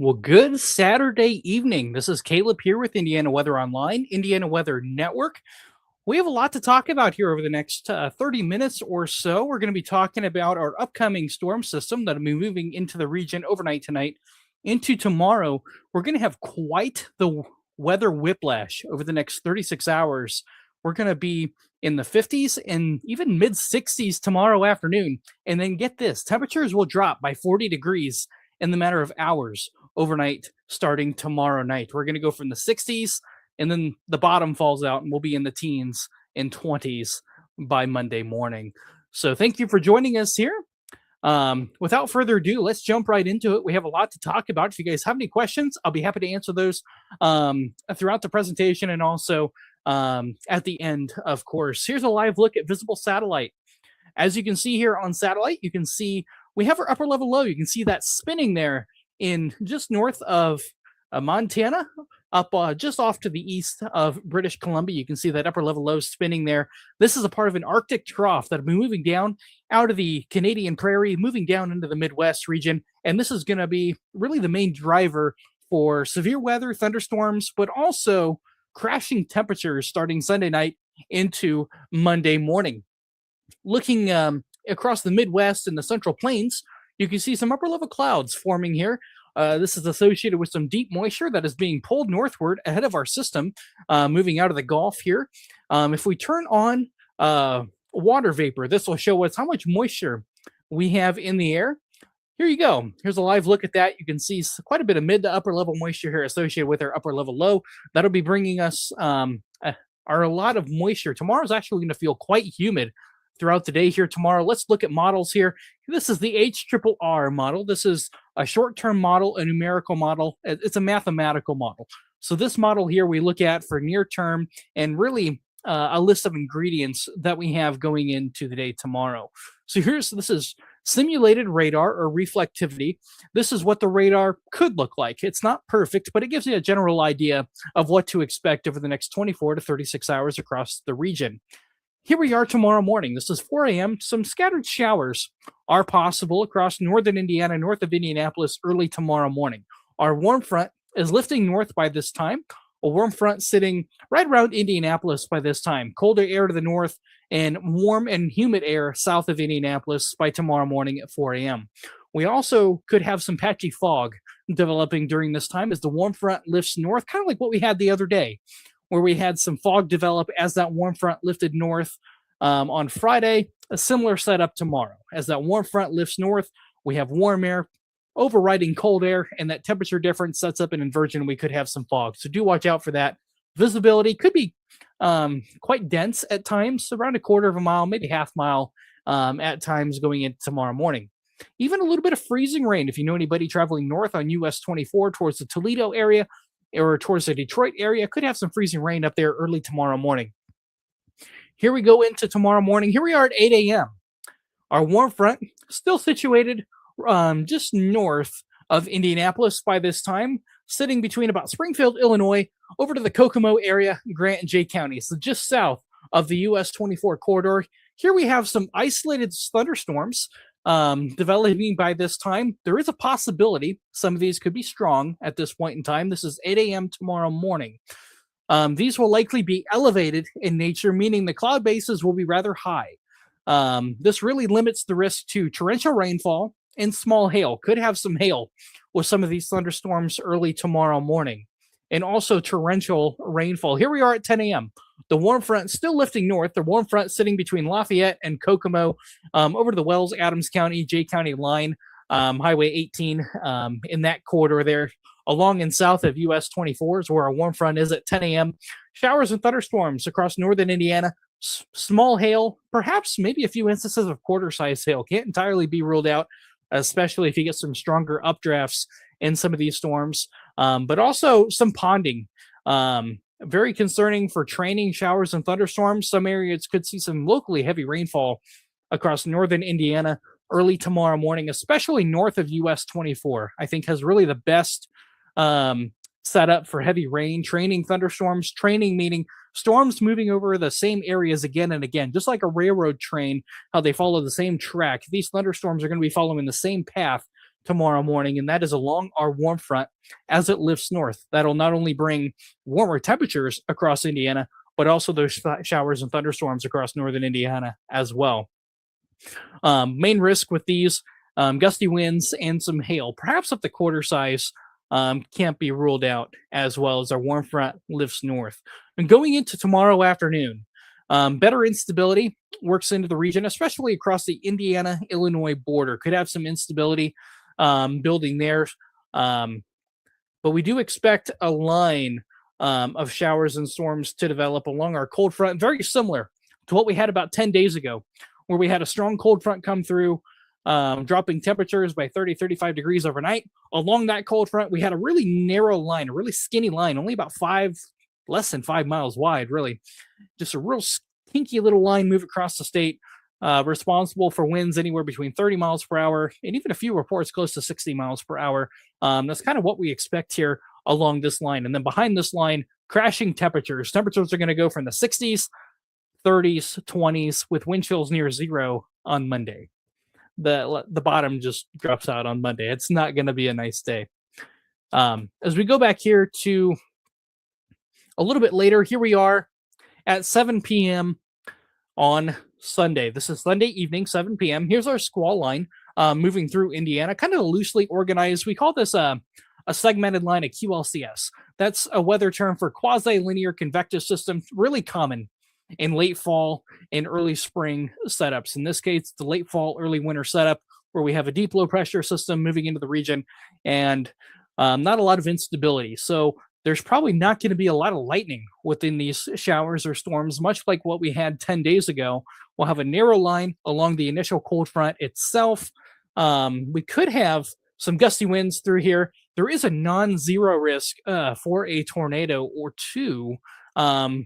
Well, good Saturday evening. This is Caleb here with Indiana Weather Online, Indiana Weather Network. We have a lot to talk about here over the next 30 minutes or so. We're going to be talking about our upcoming storm system that will be moving into the region overnight tonight into tomorrow. We're going to have quite the weather whiplash over the next 36 hours. We're going to be in the 50s and even mid 60s tomorrow afternoon. And then get this, temperatures will drop by 40 degrees in the matter of hours overnight starting tomorrow night. We're going to go from the 60s and then the bottom falls out and we'll be in the teens and 20s by Monday morning. So thank you for joining us here. Without further ado, let's jump right into it. We have a lot to talk about. If you guys have any questions, I'll be happy to answer those throughout the presentation and also at the end, of course. Here's a live look at visible satellite. As you can see here on satellite, you can see we have our upper level low. You can see that spinning there in just north of Montana, up just off to the east of British Columbia. You can see that upper level low spinning there. This is a part of an Arctic trough that will be moving down out of the Canadian prairie, moving down into the Midwest region. And this is going to be really the main driver for severe weather, thunderstorms, but also crashing temperatures starting Sunday night into Monday morning. Looking across the Midwest and the Central Plains, you can see some upper level clouds forming here. This is associated with some deep moisture that is being pulled northward ahead of our system, moving out of the Gulf here. If we turn on water vapor, this will show us how much moisture we have in the air. Here you go. Here's a live look at that. You can see quite a bit of mid to upper level moisture here associated with our upper level low. That'll be bringing us a lot of moisture. Tomorrow's actually going to feel quite humid throughout the day here tomorrow. Let's look at models here. This is the HRRR model. This is a short-term model, a numerical model. It's a mathematical model. So this model here we look at for near term and really a list of ingredients that we have going into the day tomorrow. So this is simulated radar or reflectivity. This is what the radar could look like. It's not perfect, but it gives you a general idea of what to expect over the next 24 to 36 hours across the region. Here we are tomorrow morning. This is 4 a.m. Some scattered showers are possible across northern Indiana, north of Indianapolis, early tomorrow morning. Our warm front is lifting north by this time. A warm front sitting right around Indianapolis by this time. Colder air to the north and warm and humid air south of Indianapolis by tomorrow morning at 4 a.m. We also could have some patchy fog developing during this time as the warm front lifts north, kind of like what we had the other day, where we had some fog develop as that warm front lifted north on Friday. A similar setup tomorrow. As that warm front lifts north, we have warm air overriding cold air, and that temperature difference sets up an inversion. We could have some fog. So do watch out for that. Visibility could be quite dense at times, around a quarter of a mile, maybe half mile at times going into tomorrow morning. Even a little bit of freezing rain if you know anybody traveling north on US 24 towards the Toledo area or towards the Detroit area, could have some freezing rain up there early tomorrow morning. Here we go into tomorrow morning. Here we are at 8 a.m. Our warm front still situated just north of Indianapolis by this time, sitting between about Springfield, Illinois, over to the Kokomo area, Grant and Jay County. So just south of the US 24 corridor. Here we have some isolated thunderstorms developing by this time. There is a possibility some of these could be strong at this point in time. This is 8 a.m. tomorrow morning. These will likely be elevated in nature, meaning the cloud bases will be rather high. This really limits the risk to torrential rainfall and small hail. Could have some hail with some of these thunderstorms early tomorrow morning, and also torrential rainfall. Here we are at 10 a.m. The warm front still lifting north. The warm front sitting between Lafayette and Kokomo, over to the Wells, Adams County, Jay County line, Highway 18, in that corridor there, along and south of US 24 is where our warm front is at 10 a.m. Showers and thunderstorms across northern Indiana. Small hail, perhaps maybe a few instances of quarter-size hail. Can't entirely be ruled out, especially if you get some stronger updrafts in some of these storms. But also some ponding. Very concerning for training showers and thunderstorms. Some areas could see some locally heavy rainfall across northern Indiana early tomorrow morning, especially north of US 24. I think has really the best setup for heavy rain, training thunderstorms, training meaning storms moving over the same areas again and again, just like a railroad train, how they follow the same track. These thunderstorms are going to be following the same path tomorrow morning, and that is along our warm front as it lifts north. That'll not only bring warmer temperatures across Indiana, but also those showers and thunderstorms across northern Indiana as well. Main risk with these gusty winds and some hail, perhaps up to quarter size, can't be ruled out as well as our warm front lifts north. And going into tomorrow afternoon, better instability works into the region, especially across the Indiana Illinois border. Could have some instability building there. But we do expect a line of showers and storms to develop along our cold front, very similar to what we had about 10 days ago, where we had a strong cold front come through, dropping temperatures by 30, 35 degrees overnight. Along that cold front, we had a really narrow line, a really skinny line, only about less than 5 miles wide, really. Just a real kinky little line move across the state, responsible for winds anywhere between 30 miles per hour and even a few reports close to 60 miles per hour. That's kind of what we expect here along this line. And then behind this line, crashing temperatures. Temperatures are going to go from the 60s, 30s, 20s with wind chills near zero on Monday. The bottom just drops out on Monday. It's not going to be a nice day. As we go back here to a little bit later, here we are at 7 p.m. on Sunday. This is Sunday evening, 7 p.m. Here's our squall line moving through Indiana, kind of loosely organized. We call this a segmented line, a QLCS. That's a weather term for quasi-linear convective system, really common in late fall and early spring setups. In this case, the late fall, early winter setup where we have a deep low pressure system moving into the region and not a lot of instability. So there's probably not going to be a lot of lightning within these showers or storms, much like what we had 10 days ago. We'll have a narrow line along the initial cold front itself. We could have some gusty winds through here. There is a non-zero risk for a tornado or two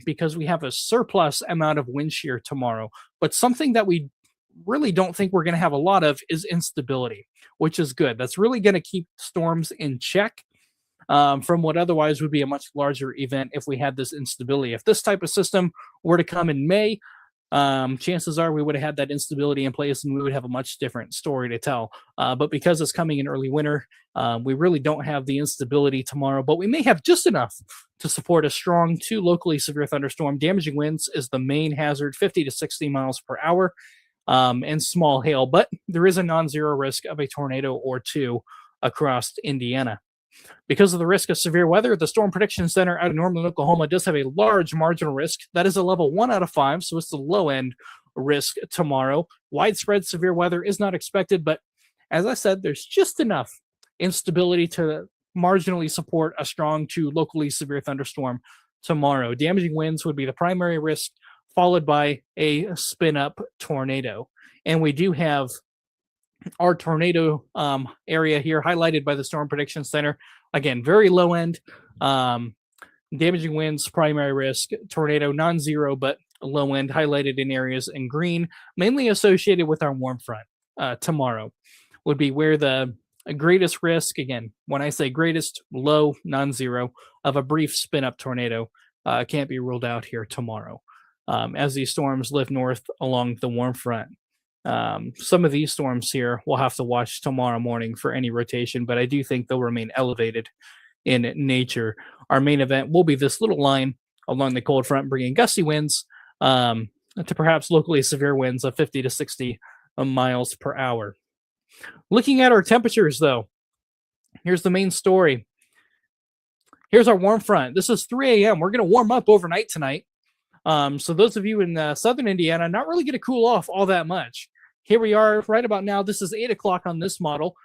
because we have a surplus amount of wind shear tomorrow. But something that we really don't think we're going to have a lot of is instability, which is good. That's really going to keep storms in check. From what otherwise would be a much larger event if we had this instability. If this type of system were to come in May, chances are we would have had that instability in place and we would have a much different story to tell. But because it's coming in early winter, we really don't have the instability tomorrow, but we may have just enough to support a strong to locally severe thunderstorm. Damaging winds is the main hazard, 50 to 60 miles per hour, and small hail, but there is a non-zero risk of a tornado or two across Indiana. Because of the risk of severe weather, the Storm Prediction Center out of Norman, Oklahoma does have a large marginal risk. That is a level 1 out of 5, so it's the low end risk tomorrow. Widespread severe weather is not expected, but as I said, there's just enough instability to marginally support a strong to locally severe thunderstorm tomorrow. Damaging winds would be the primary risk, followed by a spin-up tornado. And we do have our tornado area here highlighted by the Storm Prediction Center. Again, very low end. Damaging winds, primary risk. Tornado, non-zero, but low end, highlighted in areas in green, mainly associated with our warm front tomorrow, would be where the greatest risk, again, when I say greatest, low, non-zero, of a brief spin-up tornado can't be ruled out here tomorrow as these storms lift north along the warm front. Some of these storms here we'll have to watch tomorrow morning for any rotation, but I do think they'll remain elevated in nature. Our main event will be this little line along the cold front, bringing gusty winds to perhaps locally severe winds of 50 to 60 miles per hour. Looking at our temperatures, though, here's the main story. Here's our warm front. This is 3 a.m. We're going to warm up overnight tonight. So those of you in southern Indiana, not really going to cool off all that much. Here we are right about now. This is 8 o'clock on this model.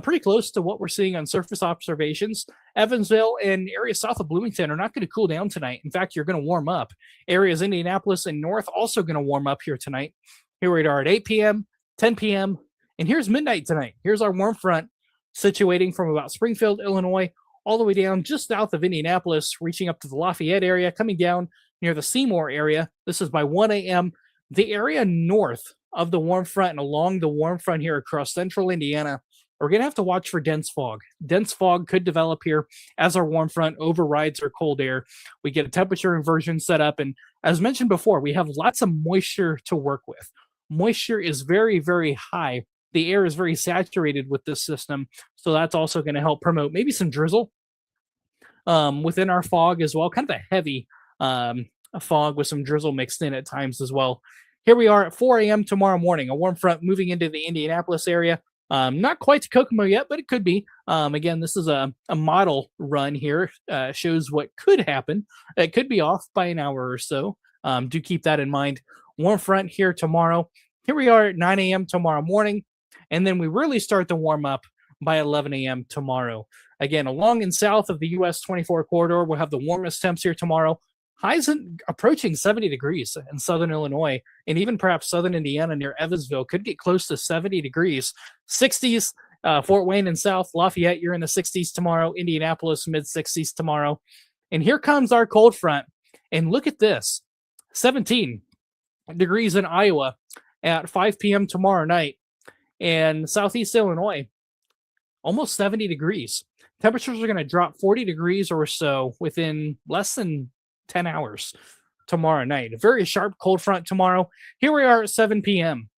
Pretty close to what we're seeing on surface observations. Evansville and areas south of Bloomington are not going to cool down tonight. In fact, you're going to warm up. Areas Indianapolis and north also going to warm up here tonight. Here we are at 8 p.m., 10 p.m., and here's midnight tonight. Here's our warm front situating from about Springfield, Illinois, all the way down just south of Indianapolis, reaching up to the Lafayette area, coming down near the Seymour area. This is by 1 a.m. The area north of the warm front and along the warm front here across central Indiana, we're going to have to watch for dense fog. Dense fog could develop here as our warm front overrides our cold air. We get a temperature inversion set up. And as mentioned before, we have lots of moisture to work with. Moisture is very, very high the air is very saturated with this system. So that's also going to help promote maybe some drizzle within our fog as well. Kind of a heavy a fog with some drizzle mixed in at times as well. Here we are at 4 a.m. tomorrow morning. A warm front moving into the Indianapolis area. Not quite to Kokomo yet, but it could be. Again, this is a model run here. Shows what could happen. It could be off by an hour or so. Do keep that in mind. Warm front here tomorrow. Here we are at 9 a.m. tomorrow morning. And then we really start to warm up by 11 a.m. tomorrow. Again, along and south of the US 24 corridor, we'll have the warmest temps here tomorrow. Highs approaching 70 degrees in southern Illinois, and even perhaps southern Indiana near Evansville could get close to 70 degrees. 60s, Fort Wayne and South Lafayette, you're in the 60s tomorrow. Indianapolis, mid-60s tomorrow. And here comes our cold front. And look at this, 17 degrees in Iowa at 5 p.m. tomorrow night. And southeast Illinois, almost 70 degrees. Temperatures are going to drop 40 degrees or so within less than 10 hours tomorrow night. A very sharp cold front tomorrow. Here we are at 7 p.m.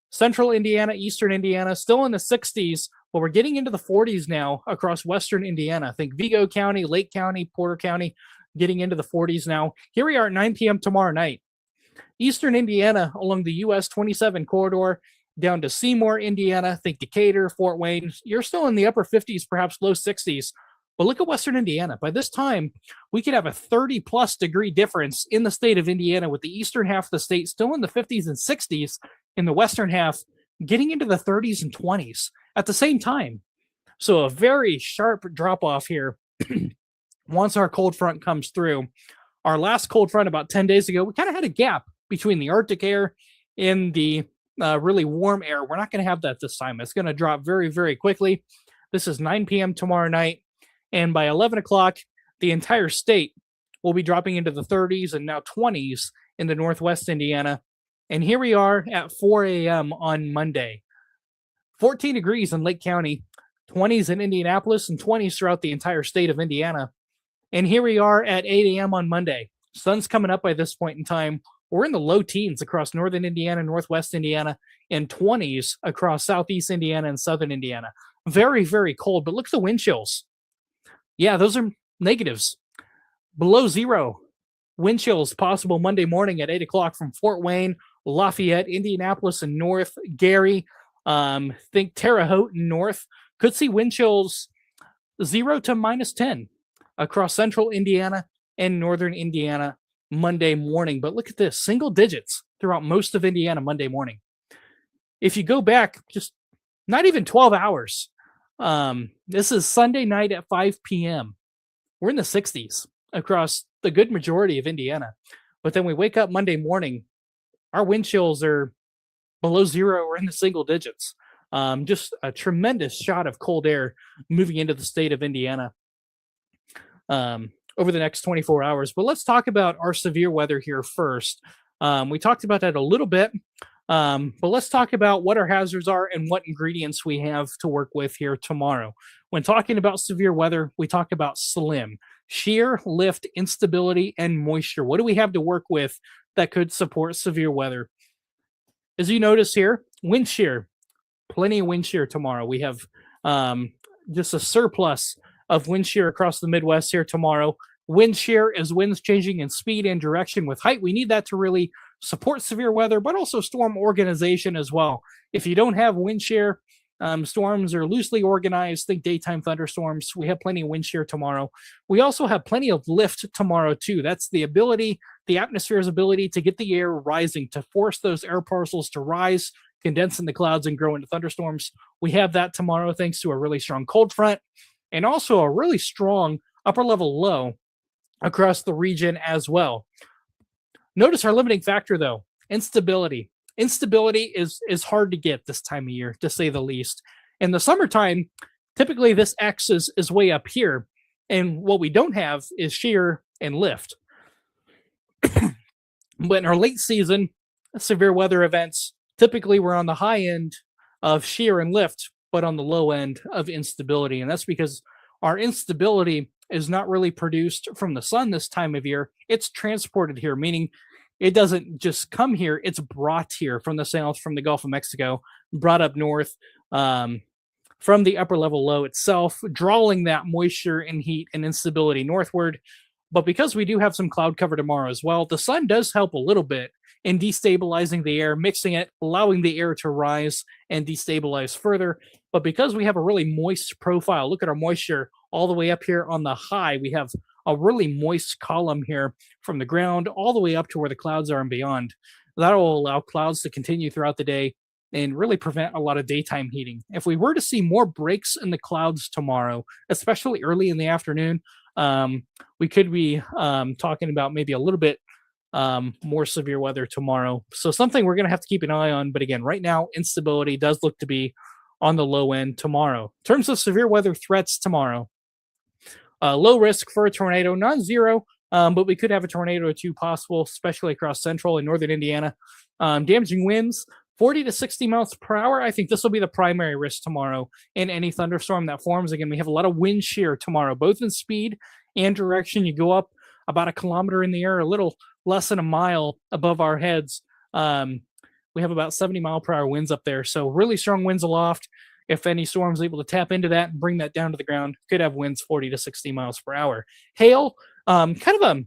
Central Indiana, Eastern Indiana, still in the 60s, but we're getting into the 40s now across Western Indiana. I think Vigo County, Lake County, Porter County, getting into the 40s now. Here we are at 9 p.m. tomorrow night. Eastern Indiana along the US 27 corridor down to Seymour, Indiana, think Decatur, Fort Wayne. You're still in the upper 50s, perhaps low 60s. But look at Western Indiana. By this time, we could have a 30-plus degree difference in the state of Indiana, with the eastern half of the state still in the 50s and 60s, in the western half getting into the 30s and 20s at the same time. So a very sharp drop-off here once our cold front comes through. Our last cold front about 10 days ago, we kind of had a gap between the Arctic air and the really warm air. We're not going to have that this time. It's going to drop very, very quickly. This is 9 p.m. tomorrow night. And by 11 o'clock, the entire state will be dropping into the 30s and now 20s in the Northwest Indiana. And here we are at 4 a.m. on Monday. 14 degrees in Lake County, 20s in Indianapolis, and 20s throughout the entire state of Indiana. And here we are at 8 a.m. on Monday. Sun's coming up by this point in time. We're in the low teens across northern Indiana, northwest Indiana, and 20s across southeast Indiana and southern Indiana. Very, very cold, but look at the wind chills. Yeah, those are negatives. Below zero wind chills possible Monday morning at 8 o'clock from Fort Wayne, Lafayette, Indianapolis, and north. Gary, think Terre Haute and north. Could see wind chills 0 to minus 10 across central Indiana and northern Indiana Monday morning. But look at this, single digits throughout most of Indiana Monday morning. If you go back just not even 12 hours, this is Sunday night at 5 p.m. We're in the 60s across the good majority of Indiana. But then we wake up Monday morning, our wind chills are below zero or in the single digits. Just a tremendous shot of cold air moving into the state of Indiana over the next 24 hours. But let's talk about our severe weather here first. We talked about that a little bit. But let's talk about what our hazards are and what ingredients we have to work with here tomorrow. When talking about severe weather, we talk about SLIM, shear, lift, instability, and moisture. What do we have to work with that could support severe weather? As you notice here, wind shear, plenty of wind shear tomorrow. We have just a surplus of wind shear across the Midwest here tomorrow. Wind shear is winds changing in speed and direction with height. We need that to really support severe weather, but also storm organization as well. If you don't have wind shear, storms are loosely organized. Think daytime thunderstorms. We have plenty of wind shear tomorrow. We also have plenty of lift tomorrow too. That's the ability, the atmosphere's ability to get the air rising, to force those air parcels to rise, condense in the clouds, and grow into thunderstorms. We have that tomorrow thanks to a really strong cold front and also a really strong upper level low across the region as well. Notice our limiting factor, though, instability. Instability is hard to get this time of year, to say the least. In the summertime, typically this X is way up here, and what we don't have is shear and lift. But in our late season, severe weather events, typically we're on the high end of shear and lift, but on the low end of instability. And that's because our instability is not really produced from the sun this time of year. It's transported here, meaning it doesn't just come here, it's brought here from the south, from the Gulf of Mexico, brought up north from the upper level low itself, drawing that moisture and heat and instability northward. But because we do have some cloud cover tomorrow as well, the sun does help a little bit in destabilizing the air, mixing it, allowing the air to rise and destabilize further. But because we have a really moist profile, look at our moisture all the way up here on the high. We have a really moist column here from the ground all the way up to where the clouds are and beyond. That will allow clouds to continue throughout the day and really prevent a lot of daytime heating. If we were to see more breaks in the clouds tomorrow, especially early in the afternoon, we could be talking about maybe a little bit more severe weather tomorrow. So something we're going to have to keep an eye on. But again, right now, instability does look to be on the low end tomorrow. In terms of severe weather threats tomorrow, low risk for a tornado, not zero, but we could have a tornado or two possible, especially across central and northern Indiana. Damaging winds, 40 to 60 miles per hour. I think this will be the primary risk tomorrow in any thunderstorm that forms. Again, we have a lot of wind shear tomorrow, both in speed and direction. You go up about a kilometer in the air, a little less than a mile above our heads. We have about 70 mile per hour winds up there. So really strong winds aloft. If any storm is able to tap into that and bring that down to the ground, could have winds 40 to 60 miles per hour. Hail, kind of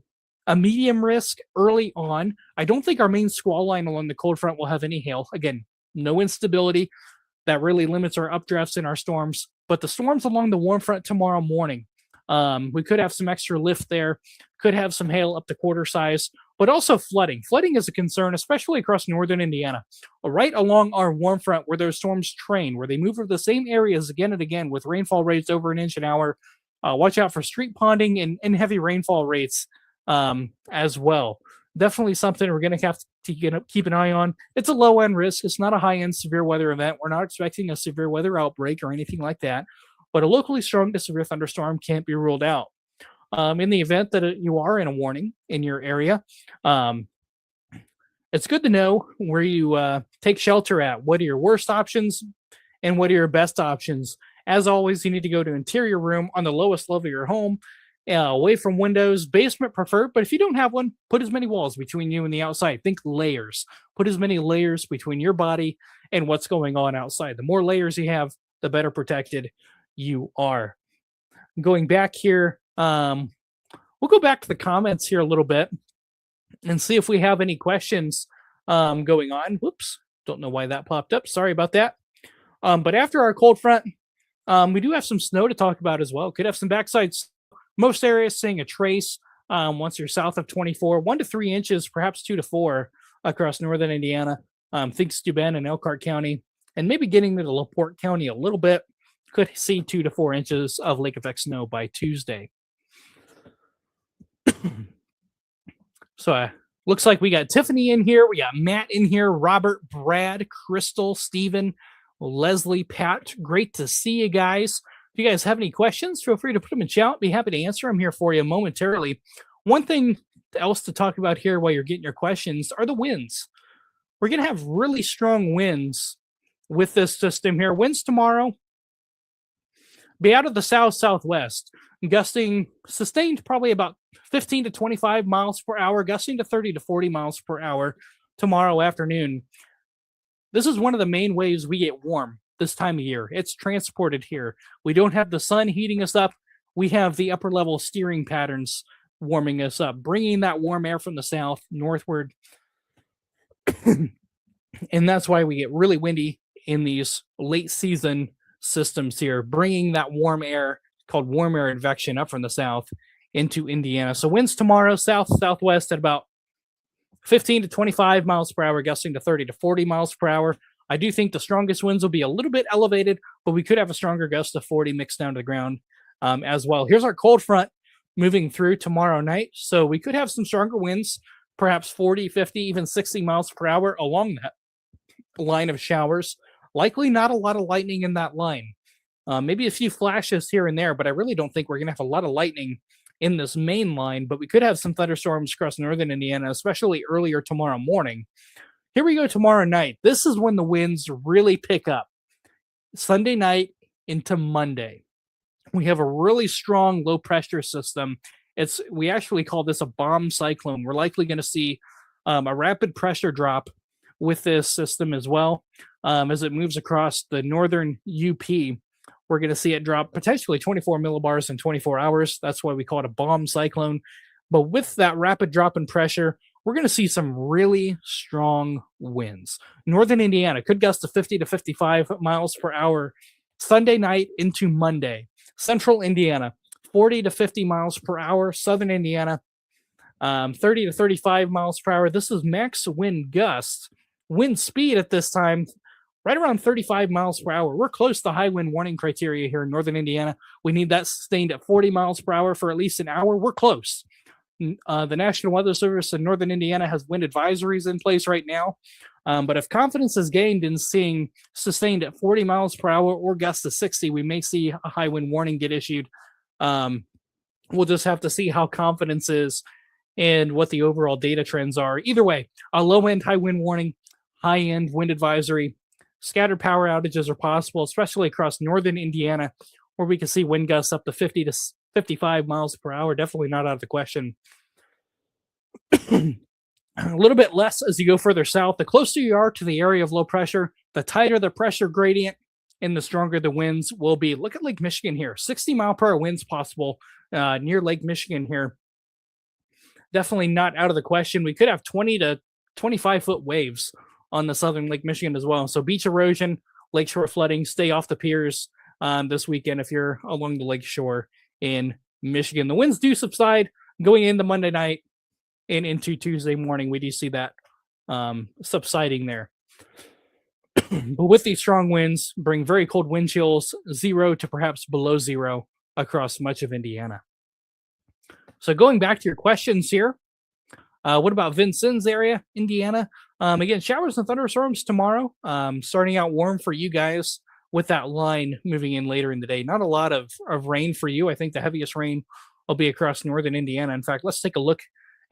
a medium risk early on. I don't think our main squall line along the cold front will have any hail. Again, no instability. That really limits our updrafts in our storms. But the storms along the warm front tomorrow morning, we could have some extra lift there, could have some hail up to quarter size, but also flooding. Flooding is a concern, especially across northern Indiana, right along our warm front where those storms train, where they move over the same areas again and again with rainfall rates over an inch an hour. Watch out for street ponding and heavy rainfall rates as well. Definitely something we're going to have to keep an eye on. It's a low end risk. It's not a high end severe weather event. We're not expecting a severe weather outbreak or anything like that, but a locally strong to severe thunderstorm can't be ruled out. In the event that you are in a warning in your area, it's good to know where you take shelter at. What are your worst options and what are your best options? As always, you need to go to interior room on the lowest level of your home, away from windows, basement preferred. But if you don't have one, put as many walls between you and the outside. Think layers. Put as many layers between your body and what's going on outside. The more layers you have, the better protected you are. Going back here, we'll go back to the comments here a little bit and see if we have any questions going on. Whoops, don't know why that popped up. Sorry about that. But after our cold front, we do have some snow to talk about as well. Could have some backsides. Most areas seeing a trace once you're south of 24, 1 to 3 inches, perhaps 2 to 4 across northern Indiana. Think Steuben and Elkhart County, and maybe getting to LaPorte County a little bit. Could see 2 to 4 inches of lake effect snow by Tuesday. So looks like we got Tiffany in here. We got Matt in here, Robert, Brad, Crystal, Steven, Leslie, Pat. Great to see you guys. If you guys have any questions, feel free to put them in chat. Be happy to answer them here for you momentarily. One thing else to talk about here while you're getting your questions are the winds. We're going to have really strong winds with this system here. Winds tomorrow be out of the south-southwest, gusting sustained probably about 15 to 25 miles per hour, gusting to 30 to 40 miles per hour tomorrow afternoon. This is one of the main ways we get warm this time of year. It's transported here. We don't have the sun heating us up. We have the upper level steering patterns warming us up, bringing that warm air from the south northward. And that's why we get really windy in these late season systems here, bringing that warm air called warm air advection up from the south into Indiana. So winds tomorrow, south-southwest at about 15 to 25 miles per hour, gusting to 30 to 40 miles per hour. I do think the strongest winds will be a little bit elevated, but we could have a stronger gust of 40 mixed down to the ground as well. Here's our cold front moving through tomorrow night. So we could have some stronger winds, perhaps 40, 50, even 60 miles per hour along that line of showers. Likely not a lot of lightning in that line. Maybe a few flashes here and there, but I really don't think we're going to have a lot of lightning in this main line, but we could have some thunderstorms across northern Indiana, especially earlier tomorrow morning. Here we go tomorrow night. This is when the winds really pick up. Sunday night into Monday. We have a really strong low pressure system. We actually call this a bomb cyclone. We're likely going to see a rapid pressure drop with this system as well. As it moves across the northern UP, we're going to see it drop potentially 24 millibars in 24 hours. That's why we call it a bomb cyclone. But with that rapid drop in pressure, we're going to see some really strong winds. Northern Indiana could gust to 50 to 55 miles per hour Sunday night into Monday. Central Indiana, 40 to 50 miles per hour. Southern Indiana, 30 to 35 miles per hour. This is max wind gusts. Wind speed at this time, right around 35 miles per hour. We're close to high wind warning criteria here in Northern Indiana. We need that sustained at 40 miles per hour for at least an hour. We're close. The National Weather Service in Northern Indiana has wind advisories in place right now. But if confidence is gained in seeing sustained at 40 miles per hour or gusts to 60, we may see a high wind warning get issued. We'll just have to see how confidence is and what the overall data trends are. Either way, a low end high wind warning, high end wind advisory, scattered power outages are possible, especially across Northern Indiana, where we can see wind gusts up to 50 to 55 miles per hour. Definitely not out of the question. A little bit less as you go further south. The closer you are to the area of low pressure, the tighter the pressure gradient and the stronger the winds will be. Look at Lake Michigan here. 60 mile per hour winds possible near Lake Michigan here. Definitely not out of the question. We could have 20 to 25 foot waves on the southern Lake Michigan as well. So beach erosion, lakeshore flooding, stay off the piers this weekend if you're along the lakeshore in Michigan. The winds do subside going into Monday night and into Tuesday morning. We do see that subsiding there. But with these strong winds, bring very cold wind chills, 0 to perhaps below 0 across much of Indiana. So going back to your questions here, what about Vincennes area, Indiana? Again, showers and thunderstorms tomorrow, starting out warm for you guys with that line moving in later in the day. Not a lot of rain for you. I think the heaviest rain will be across northern Indiana. In fact, let's take a look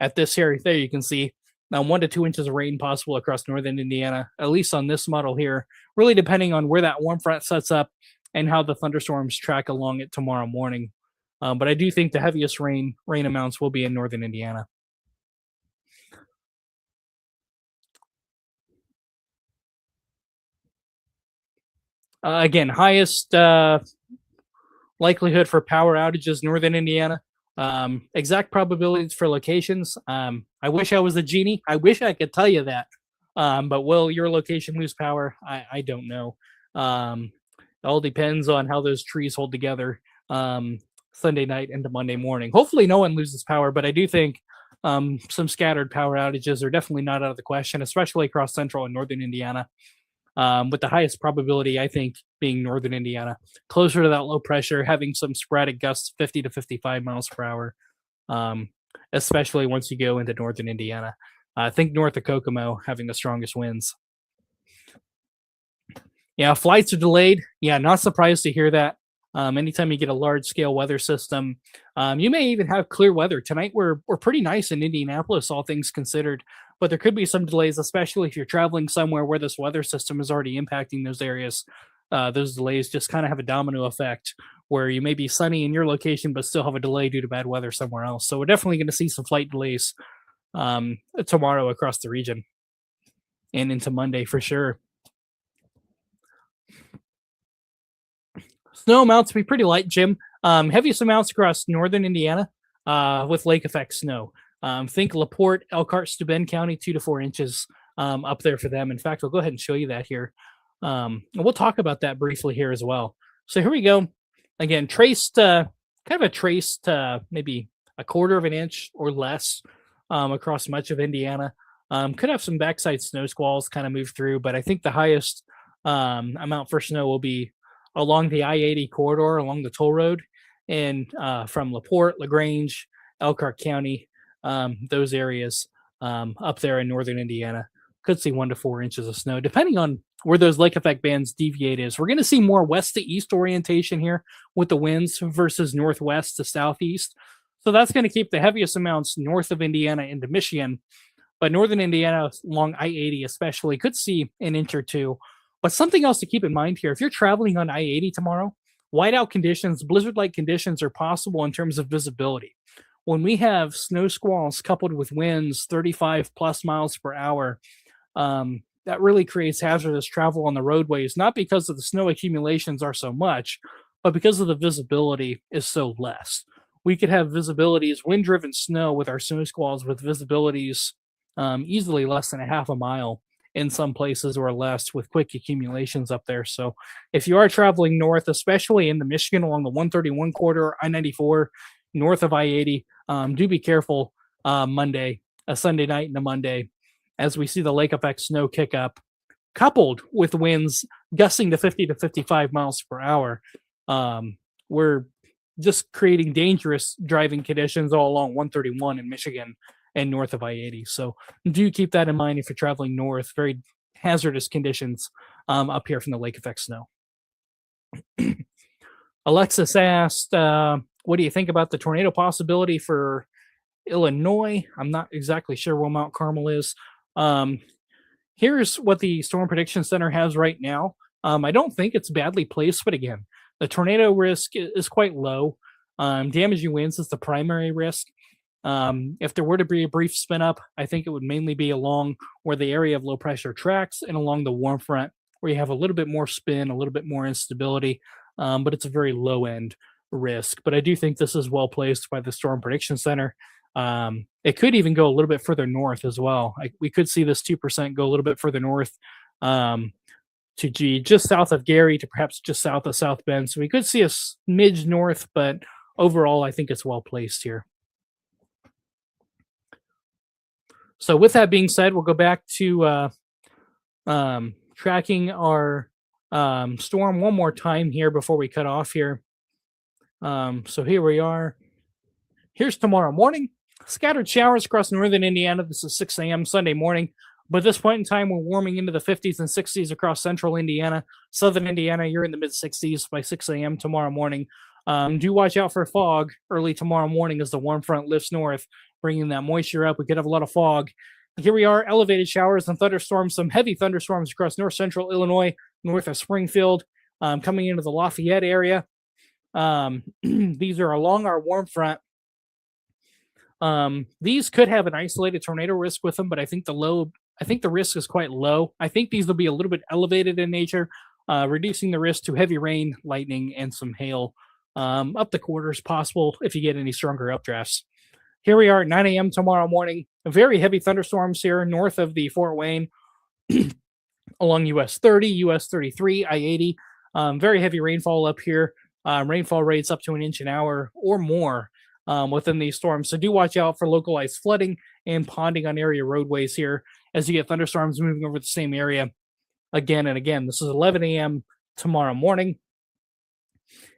at this area there. You can see 1 to 2 inches of rain possible across northern Indiana, at least on this model here, really depending on where that warm front sets up and how the thunderstorms track along it tomorrow morning. But I do think the heaviest rain amounts will be in northern Indiana. Again, highest likelihood for power outages, northern Indiana. Exact probabilities for locations. I wish I was a genie. I wish I could tell you that. But will your location lose power? I don't know. It all depends on how those trees hold together Sunday night into Monday morning. Hopefully no one loses power, but I do think some scattered power outages are definitely not out of the question, especially across central and northern Indiana. With the highest probability, I think, being northern Indiana, closer to that low pressure, having some sporadic gusts 50 to 55 miles per hour, especially once you go into northern Indiana. I think north of Kokomo having the strongest winds. Yeah, flights are delayed. Yeah, not surprised to hear that. Anytime you get a large scale weather system, you may even have clear weather. Tonight we're pretty nice in Indianapolis, all things considered, but there could be some delays, especially if you're traveling somewhere where this weather system is already impacting those areas. Those delays just kind of have a domino effect where you may be sunny in your location, but still have a delay due to bad weather somewhere else. So we're definitely going to see some flight delays tomorrow across the region and into Monday for sure. Snow amounts to be pretty light, Jim. Heaviest amounts across northern Indiana with lake effect snow. Think LaPorte, Elkhart, Steuben County, 2 to 4 inches up there for them. In fact, I'll go ahead and show you that here. We'll talk about that briefly here as well. So here we go. Again, traced, kind of a traced maybe a quarter of an inch or less across much of Indiana. Could have some backside snow squalls kind of move through, but I think the highest amount for snow will be along the I-80 corridor, along the toll road, and from LaPorte, LaGrange, Elkhart County, those areas up there in northern Indiana. Could see 1 to 4 inches of snow, depending on where those lake effect bands deviate is. We're going to see more west to east orientation here with the winds versus northwest to southeast. So that's going to keep the heaviest amounts north of Indiana into Michigan. But northern Indiana along I-80 especially could see an inch or two. But something else to keep in mind here, if you're traveling on I-80 tomorrow, whiteout conditions, blizzard-like conditions are possible in terms of visibility. when we have snow squalls coupled with winds 35 plus miles per hour, that really creates hazardous travel on the roadways, not because of the snow accumulations are so much, but because of the visibility is so less. We could have visibilities, wind driven snow with our snow squalls with visibilities easily less than a half a mile in some places or less with quick accumulations up there. So if you are traveling north, especially in the Michigan along the 131 corridor, I 94, north of I 80, do be careful Monday, a Sunday night and a Monday, as we see the lake effect snow kick up, coupled with winds gusting to 50 to 55 miles per hour. We're just creating dangerous driving conditions all along 131 in Michigan and north of I 80. So do keep that in mind if you're traveling north. Very hazardous conditions up here from the lake effect snow. Alexis asked, what do you think about the tornado possibility for Illinois? I'm not exactly sure where Mount Carmel is. Here's what the Storm Prediction Center has right now. I don't think it's badly placed, but again, the tornado risk is quite low. Damaging winds is the primary risk. If there were to be a brief spin up, I think it would mainly be along where the area of low pressure tracks and along the warm front, where you have a little bit more spin, a little bit more instability, but it's a very low end risk. But I do think this is well placed by the Storm Prediction Center. It could even go a little bit further north as well. We could see this 2% go a little bit further north to just south of Gary to perhaps just south of South Bend. So we could see a smidge north, but overall, I think it's well placed here. So with that being said, we'll go back to tracking our storm one more time here before we cut off here. So here we are. Here's tomorrow morning. Scattered showers across northern Indiana. This is 6 a.m. Sunday morning. But at this point in time, we're warming into the 50s and 60s across central Indiana. Southern Indiana, you're in the mid-60s by 6 a.m. tomorrow morning. Do watch out for fog early tomorrow morning as the warm front lifts north, bringing that moisture up. We could have a lot of fog. Here we are, elevated showers and thunderstorms, some heavy thunderstorms across north central Illinois, north of Springfield, coming into the Lafayette area. These are along our warm front. These could have an isolated tornado risk with them, but I think the risk is quite low. I think these will be a little bit elevated in nature, reducing the risk to heavy rain, lightning, and some hail up the quarters possible if you get any stronger updrafts. Here we are at 9 a.m. tomorrow morning. Very heavy thunderstorms here north of the Fort Wayne along US 30, US 33, I-80. Very heavy rainfall up here. Rainfall rates up to an inch an hour or more within these storms. So do watch out for localized flooding and ponding on area roadways here as you get thunderstorms moving over the same area again and again. This is 11 a.m. tomorrow morning.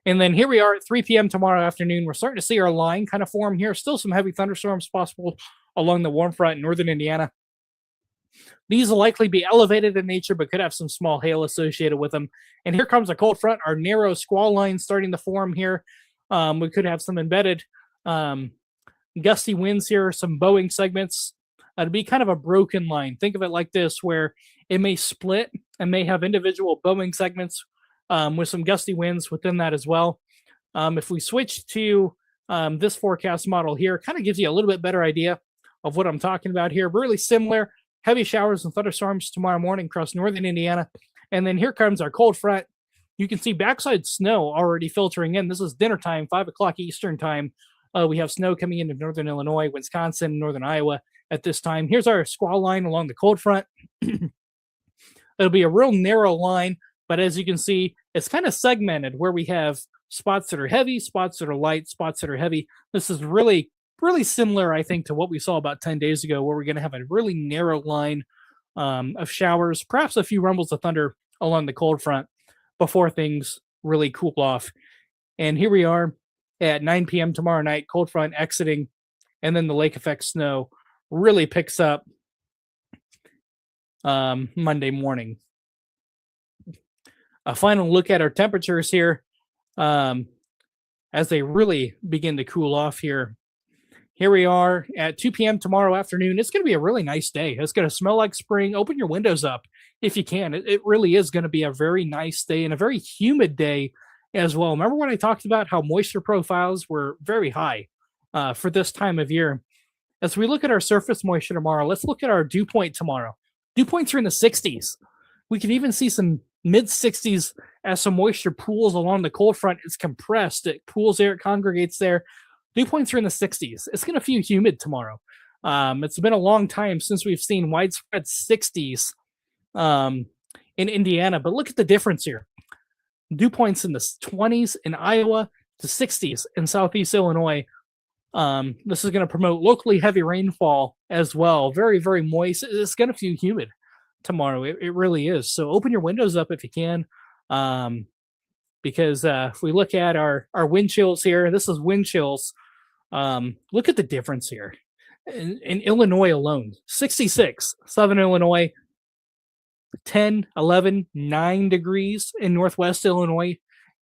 And then here we are at 3 p.m. tomorrow afternoon. We're starting to see our line kind of form here. Still some heavy thunderstorms possible along the warm front in northern Indiana. These will likely be elevated in nature, but could have some small hail associated with them. And here comes a cold front, our narrow squall line starting to form here. We could have some embedded gusty winds here, some bowing segments. It'd be kind of a broken line. Think of it like this, where it may split and may have individual bowing segments with some gusty winds within that as well. If we switch to this forecast model here, kind of gives you a little bit better idea of what I'm talking about here. Really similar, heavy showers and thunderstorms tomorrow morning across northern Indiana. And then here comes our cold front. You can see backside snow already filtering in. This is dinner time, 5 o'clock Eastern time. We have snow coming into northern Illinois, Wisconsin, northern Iowa at this time. Here's our squall line along the cold front. It'll be a real narrow line, but as you can see, it's kind of segmented where we have spots that are heavy, spots that are light, spots that are heavy. This is really similar, I think, to what we saw about 10 days ago, where we're going to have a really narrow line of showers, perhaps a few rumbles of thunder along the cold front before things really cool off. And here we are at 9 p.m. tomorrow night, cold front exiting, and then the lake effect snow really picks up Monday morning. A final look at our temperatures here as they really begin to cool off here. Here we are at 2 p.m. tomorrow afternoon. It's going to be a really nice day. It's going to smell like spring. Open your windows up if you can. It really is going to be a very nice day and a very humid day as well. Remember when I talked about how moisture profiles were very high for this time of year. As we look at our surface moisture tomorrow, let's look at our dew point tomorrow. Dew points are in the 60s. We can even see some mid 60s as some moisture pools along the cold front. It's compressed, it pools there, it congregates there. Dew points are in the 60s. It's going to feel humid tomorrow. It's been a long time since we've seen widespread 60s in Indiana, but look at the difference here. Dew points in the 20s in Iowa to 60s in Southeast Illinois. This is going to promote locally heavy rainfall as well. Very, very moist. It's going to feel humid tomorrow. It really is. So open your windows up if you can. Because if we look at our wind chills here, this is wind chills. Look at the difference here. In Illinois alone, 66, Southern Illinois, 10, 11, 9 degrees in Northwest Illinois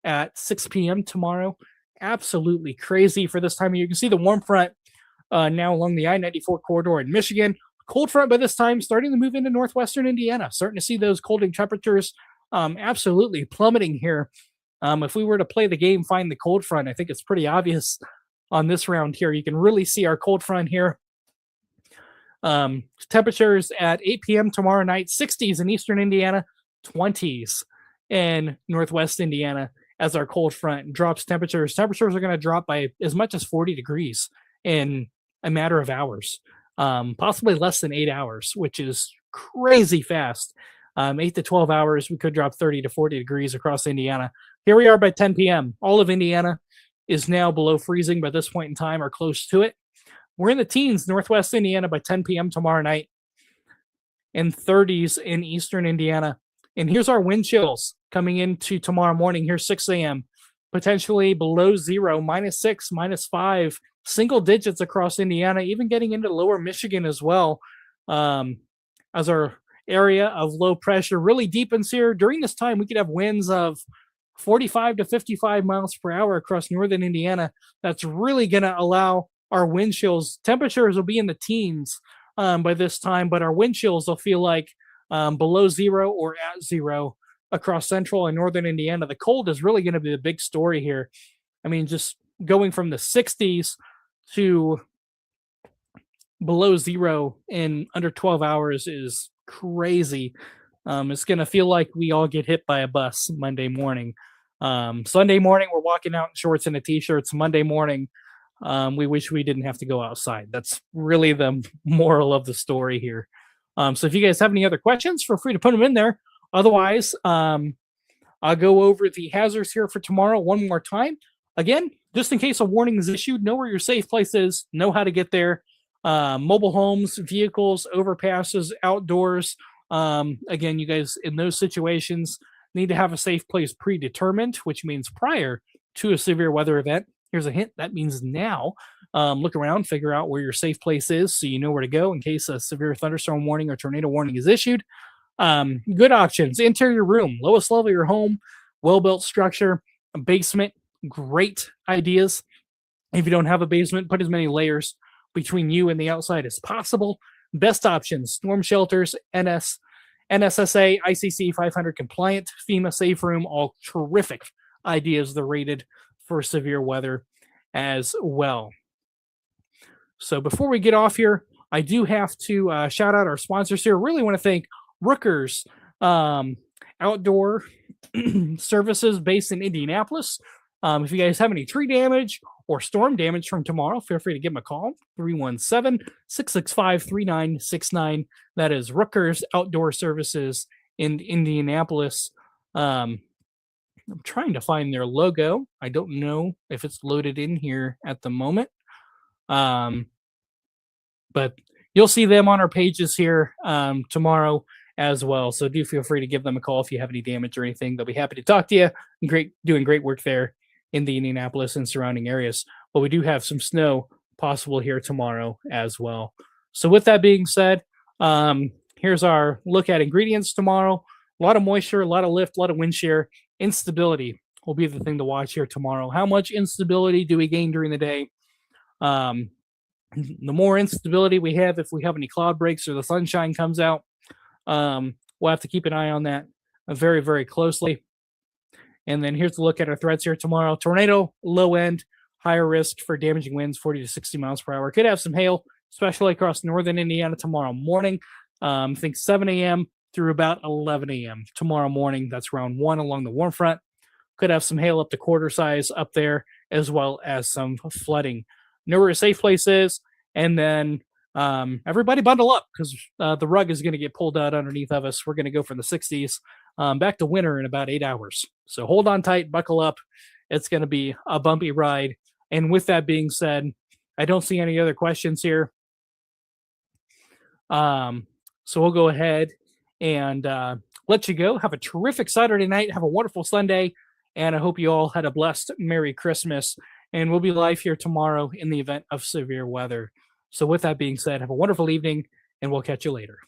at 6 p.m. tomorrow. Absolutely crazy for this time of year. You can see the warm front now along the I-94 corridor in Michigan. Cold front by this time starting to move into northwestern Indiana. Starting to see those colding temperatures absolutely plummeting here. If we were to play the game, find the cold front, I think it's pretty obvious on this round here. You can really see our cold front here. Temperatures at 8 p.m. tomorrow night, 60s in eastern Indiana, 20s in northwest Indiana as our cold front drops temperatures. Temperatures are going to drop by as much as 40 degrees in a matter of hours, possibly less than 8 hours, which is crazy fast. 8 to 12 hours, we could drop 30 to 40 degrees across Indiana. Here we are by 10 p.m. All of Indiana is now below freezing by this point in time or close to it. We're in the teens, northwest Indiana by 10 p.m. tomorrow night, and 30s in eastern Indiana. And here's our wind chills coming into tomorrow morning. Here's 6 a.m. Potentially below zero, -6, -5, single digits across Indiana, even getting into lower Michigan as well. As our area of low pressure really deepens here. During this time, we could have winds of 45 to 55 miles per hour across northern Indiana. That's really going to allow our wind chills. Temperatures will be in the teens by this time, but our wind chills will feel like below zero or at zero across central and northern Indiana. The cold is really going to be the big story here. I mean, just going from the 60s to below zero in under 12 hours is crazy. It's going to feel like we all get hit by a bus Monday morning. Sunday morning, we're walking out in shorts and a t-shirts. Monday morning, we wish we didn't have to go outside. That's really the moral of the story here. So if you guys have any other questions, feel free to put them in there. Otherwise, I'll go over the hazards here for tomorrow one more time. Again, just in case a warning is issued, know where your safe place is, know how to get there. Mobile homes, vehicles, overpasses, outdoors. Again, you guys in those situations need to have a safe place predetermined, which means prior to a severe weather event. Here's a hint. That means now. Look around, figure out where your safe place is so you know where to go in case a severe thunderstorm warning or tornado warning is issued. Good options. Interior room, lowest level of your home, well-built structure, a basement, great ideas. If you don't have a basement, put as many layers between you and the outside as possible. Best options, storm shelters, NSSA, ICC 500 compliant, FEMA safe room, all terrific ideas. They're rated for severe weather as well. So before we get off here, I do have to shout out our sponsors here. Really want to thank Rookers Outdoor Services based in Indianapolis. If you guys have any tree damage or storm damage from tomorrow, feel free to give them a call, 317-665-3969. That is Rookers Outdoor Services in Indianapolis. I'm trying to find their logo. I don't know if it's loaded in here at the moment. But you'll see them on our pages here tomorrow as well. So do feel free to give them a call if you have any damage or anything. They'll be happy to talk to you. Doing great work there in the Indianapolis and surrounding areas. But we do have some snow possible here tomorrow as well. So with that being said, here's our look at ingredients tomorrow. A lot of moisture, a lot of lift, a lot of wind shear. Instability will be the thing to watch here tomorrow. How much instability do we gain during the day? The more instability we have, if we have any cloud breaks or the sunshine comes out, we'll have to keep an eye on that very, very closely. And then here's a look at our threats here tomorrow. Tornado, low end, higher risk for damaging winds, 40 to 60 miles per hour. Could have some hail, especially across northern Indiana tomorrow morning. I think 7 a.m. through about 11 a.m. tomorrow morning. That's round one along the warm front. Could have some hail up to quarter size up there, as well as some flooding. Know where a safe place is, and then everybody bundle up because the rug is going to get pulled out underneath of us. We're going to go from the 60s back to winter in about 8 hours. So hold on tight, buckle up. It's going to be a bumpy ride. And with that being said, I don't see any other questions here. So we'll go ahead and let you go. Have a terrific Saturday night. Have a wonderful Sunday. And I hope you all had a blessed Merry Christmas. And we'll be live here tomorrow in the event of severe weather. So with that being said, have a wonderful evening, and we'll catch you later.